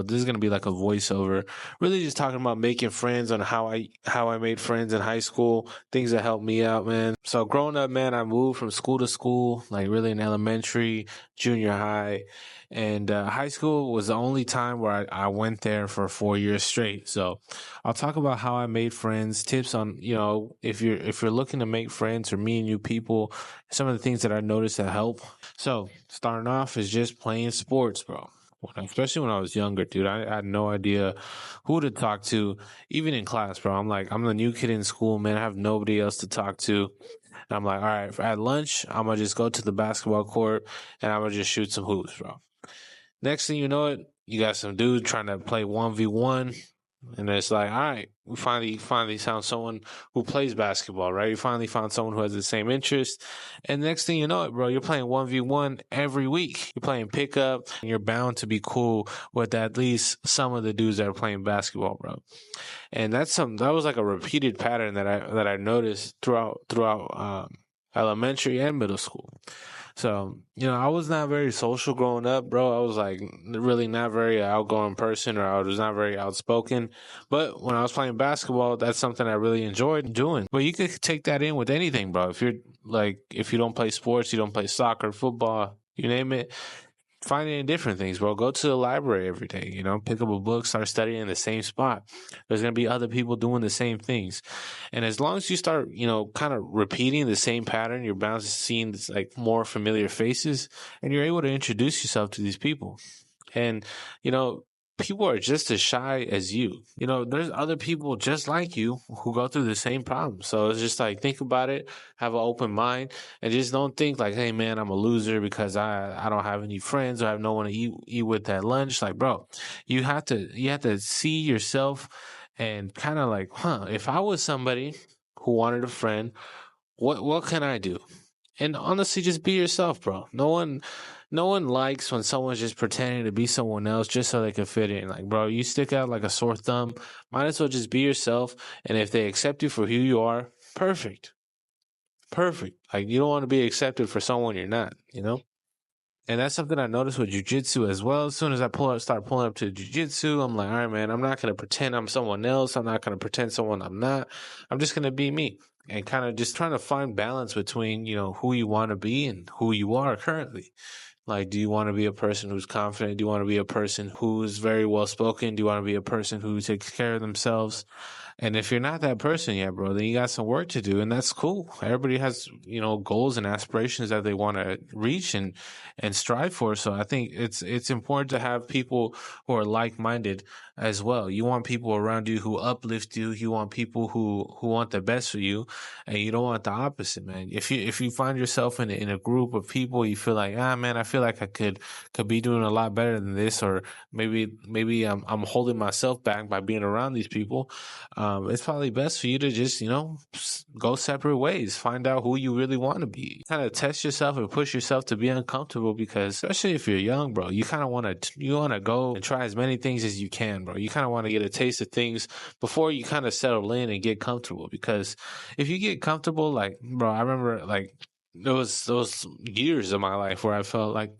But this is gonna be like a voiceover, really just talking about making friends on how I made friends in high school, things that helped me out, man. So growing up, man, I moved from school to school, like really in elementary, junior high, and high school was the only time where I went there for 4 years straight. So I'll talk about how I made friends, tips on, if you're looking to make friends or meet new people, some of the things that I noticed that help. So starting off is just playing sports, bro. Especially when I was younger, dude, I had no idea who to talk to, even in class, bro. I'm like, I'm the new kid in school, man. I have nobody else to talk to. And I'm like, all right, at lunch, I'm gonna just go to the basketball court and I'm gonna just shoot some hoops, bro. Next thing you know it, you got some dude trying to play 1v1. And it's like, all right, we finally found someone who plays basketball, right? You finally found someone who has the same interest. And next thing you know it, bro, you're playing 1v1 every week. You're playing pickup, and you're bound to be cool with at least some of the dudes that are playing basketball, bro. And that was like a repeated pattern that I noticed throughout elementary and middle school. So, I was not very social growing up, bro. I was like really not very outgoing person, or I was not very outspoken. But when I was playing basketball, that's something I really enjoyed doing. But you could take that in with anything, bro. If you don't play sports, you don't play soccer, football, you name it, find it in different things, bro. Go to the library every day, pick up a book, start studying in the same spot. There's going to be other people doing the same things. And as long as you start, kind of repeating the same pattern, you're bound to seeing this, like, more familiar faces, and you're able to introduce yourself to these people. And, people are just as shy as you. There's other people just like you who go through the same problem. So it's just like, think about it, have an open mind, and just don't think like, hey man, I'm a loser because I don't have any friends or I have no one to eat with at lunch. Like, bro, you have to see yourself and kind of like, if I was somebody who wanted a friend, what can I do? And honestly, just be yourself, bro. No one likes when someone's just pretending to be someone else just so they can fit in. Like, bro, you stick out like a sore thumb. Might as well just be yourself. And if they accept you for who you are, perfect. Perfect. Like, you don't want to be accepted for someone you're not? And that's something I noticed with jujitsu as well. As soon as I start pulling up to jujitsu, I'm like, all right, man, I'm not going to pretend I'm someone else. I'm not going to pretend someone I'm not. I'm just going to be me, and kind of just trying to find balance between, who you want to be and who you are currently. Like, do you want to be a person who's confident? Do you want to be a person who's very well spoken? Do you want to be a person who takes care of themselves? And if you're not that person yet, bro, then you got some work to do, and that's cool. Everybody has, goals and aspirations that they want to reach and strive for. So I think it's important to have people who are like-minded as well. You want people around you who uplift you. You want people who want the best for you, and you don't want the opposite, man. If you find yourself in a group of people, you feel like, man, I feel like I could be doing a lot better than this, or maybe I'm holding myself back by being around these people. It's probably best for you to just, go separate ways, find out who you really want to be, kind of test yourself and push yourself to be uncomfortable, because especially if you're young, bro, you kind of want to go and try as many things as you can, bro. You kind of want to get a taste of things before you kind of settle in and get comfortable, because if you get comfortable, like, bro, I remember, like, there was those years of my life where I felt like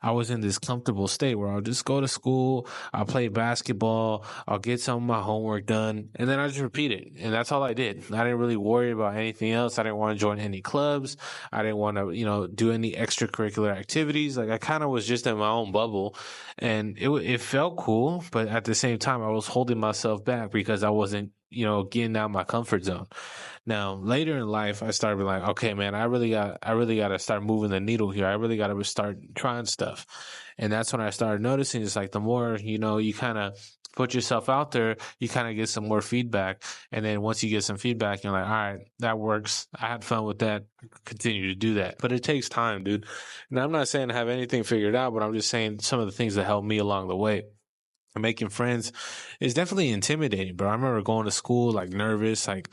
I was in this comfortable state where I'll just go to school, I'll play basketball, I'll get some of my homework done, and then I just repeat it. And that's all I did. I didn't really worry about anything else. I didn't want to join any clubs. I didn't want to, do any extracurricular activities. Like, I kind of was just in my own bubble, and it felt cool, but at the same time, I was holding myself back because I wasn't, getting out my comfort zone. Now, later in life, I started being like, okay, man, I really got to start moving the needle here. I really got to start trying stuff. And that's when I started noticing, it's like, the more, you kind of put yourself out there, you kind of get some more feedback. And then once you get some feedback, you're like, all right, that works. I had fun with that. Continue to do that. But it takes time, dude. And I'm not saying I have anything figured out, but I'm just saying some of the things that helped me along the way. Making friends is definitely intimidating, bro. I remember going to school like nervous. Like,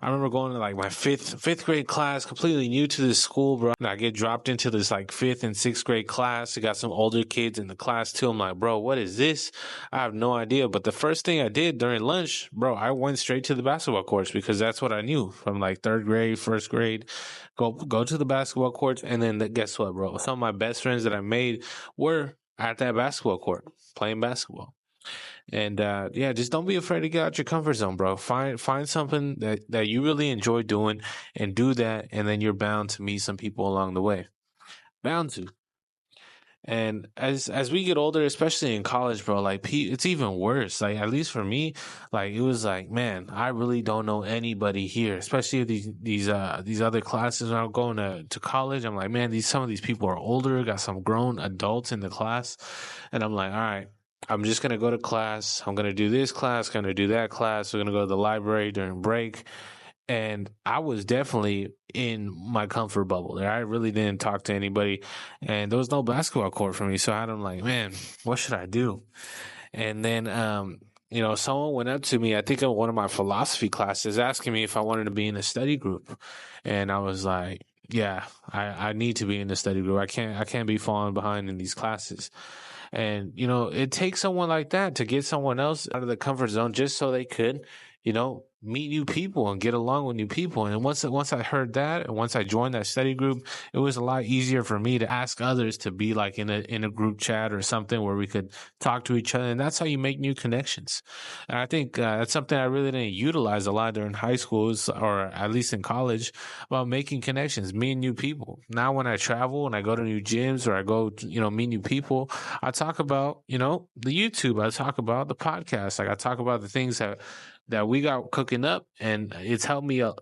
I remember going to like my fifth grade class, completely new to this school, bro. And I get dropped into this like fifth and sixth grade class. I got some older kids in the class too. I'm like, bro, what is this? I have no idea. But the first thing I did during lunch, bro, I went straight to the basketball courts, because that's what I knew from like third grade, first grade. Go to the basketball courts, and then guess what, bro? Some of my best friends that I made were at that basketball court playing basketball. And yeah, just don't be afraid to get out your comfort zone, bro. Find something that you really enjoy doing and do that, and then you're bound to meet some people along the way. Bound to. And as we get older, especially in college, bro, like it's even worse. Like at least for me, like it was like, man, I really don't know anybody here, especially these other classes when I'm going to college. I'm like, man, some of these people are older, got some grown adults in the class, and I'm like, all right. I'm just gonna go to class. I'm gonna do this class. Gonna do that class. We're gonna go to the library during break, and I was definitely in my comfort bubble there. I really didn't talk to anybody, and there was no basketball court for me. So I'm like, man, what should I do? And then, someone went up to me, I think in one of my philosophy classes, asking me if I wanted to be in a study group. And I was like, yeah, I need to be in the study group. I can't be falling behind in these classes. And, it takes someone like that to get someone else out of the comfort zone just so they could, meet new people and get along with new people. And once I heard that, and once I joined that study group, it was a lot easier for me to ask others to be like in a group chat or something where we could talk to each other. And that's how you make new connections. And I think that's something I really didn't utilize a lot during high schools, or at least in college, about making connections, meeting new people. Now when I travel and I go to new gyms or I go to, meet new people, I talk about, the YouTube. I talk about the podcast. Like I talk about the things that we got cooking up, and it's helped me a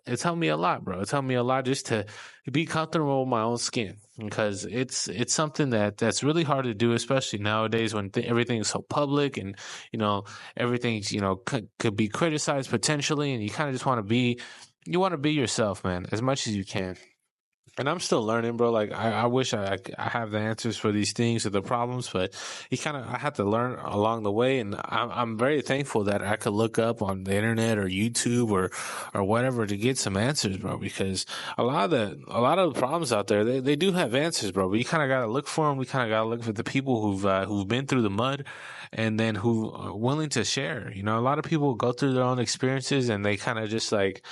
lot, bro. It's helped me a lot just to be comfortable with my own skin, because it's something that's really hard to do, especially nowadays when everything's so public, and everything's could be criticized potentially, and you kind of just want to be yourself, man, as much as you can. And I'm still learning, bro. Like I wish I have the answers for these things or the problems, but I had to learn along the way. And I'm very thankful that I could look up on the internet or YouTube or whatever to get some answers, bro. Because a lot of the problems out there, they do have answers, bro. But you kind of got to look for them. We kind of got to look for the people who've been through the mud, and then who are willing to share. A lot of people go through their own experiences, and they kind of just like,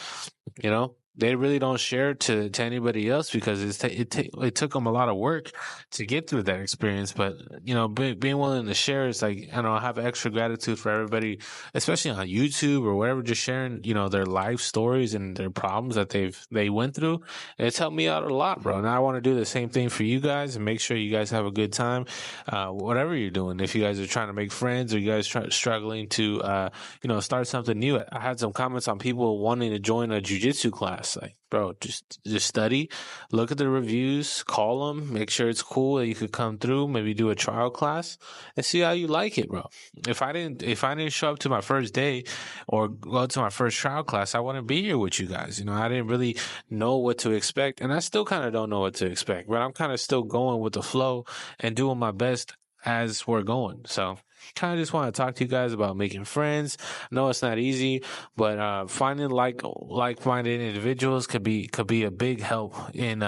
they really don't share to anybody else, because it took them a lot of work to get through that experience. But, being willing to share is like, I have extra gratitude for everybody, especially on YouTube or whatever, just sharing, their life stories and their problems that they went through. And it's helped me out a lot, bro. And I want to do the same thing for you guys and make sure you guys have a good time, whatever you're doing. If you guys are trying to make friends, or you guys struggling to, start something new. I had some comments on people wanting to join a jujitsu class. Like, bro, just study, look at the reviews, call them, make sure it's cool that you could come through, maybe do a trial class and see how you like it, bro. If I didn't show up to my first day or go to my first trial class, I wouldn't be here with you guys. I didn't really know what to expect, and I still kind of don't know what to expect, but I'm kind of still going with the flow and doing my best as we're going. So kind of just want to talk to you guys about making friends. I know it's not easy, but finding like-minded individuals could be a big help in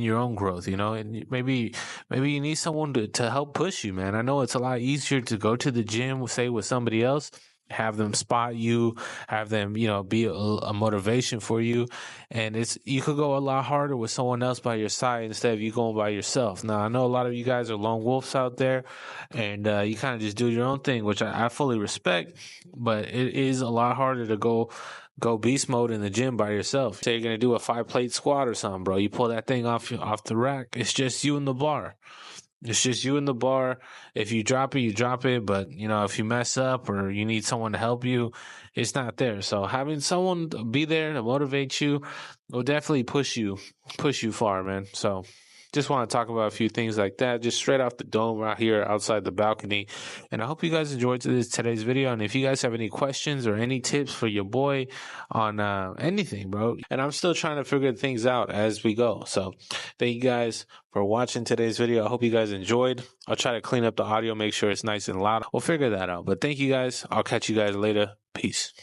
your own growth, and maybe you need someone to help push you, man. I know it's a lot easier to go to the gym, say, with somebody else, have them spot you, have them, be a motivation for you. And you could go a lot harder with someone else by your side instead of you going by yourself. Now, I know a lot of you guys are lone wolves out there, and you kind of just do your own thing, which I fully respect, but it is a lot harder to go beast mode in the gym by yourself. Say you're going to do a 5-plate squat or something, bro. You pull that thing off the rack. It's just you and the bar. It's just you in the bar. If you drop it, you drop it. But, if you mess up or you need someone to help you, it's not there. So having someone be there to motivate you will definitely push you far, man. So just want to talk about a few things like that, just straight off the dome right here outside the balcony. And I hope you guys enjoyed today's video. And if you guys have any questions or any tips for your boy on anything, bro, and I'm still trying to figure things out as we go. So thank you guys for watching today's video. I hope you guys enjoyed. I'll try to clean up the audio, make sure it's nice and loud. We'll figure that out. But thank you guys. I'll catch you guys later. Peace.